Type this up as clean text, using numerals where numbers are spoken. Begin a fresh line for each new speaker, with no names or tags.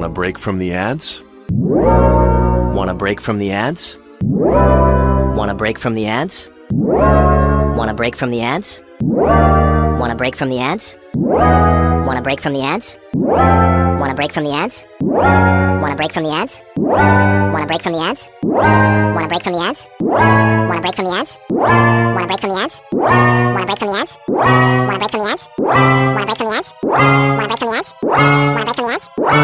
Want a break from the ads? Want a break from the ads? Want a break from the ads? Want a break from the ads? Want a break from the ads? Want a break from the ads? Want a break from the ads? Want a break from the ads? Want a break from the ads? Want a break from the ads? Want a break from the ads? Want a break from the ads? Want a break from the ads? Want a break from the ads? Want a break from the ads? Want a break from the ads? Want a break from the ads?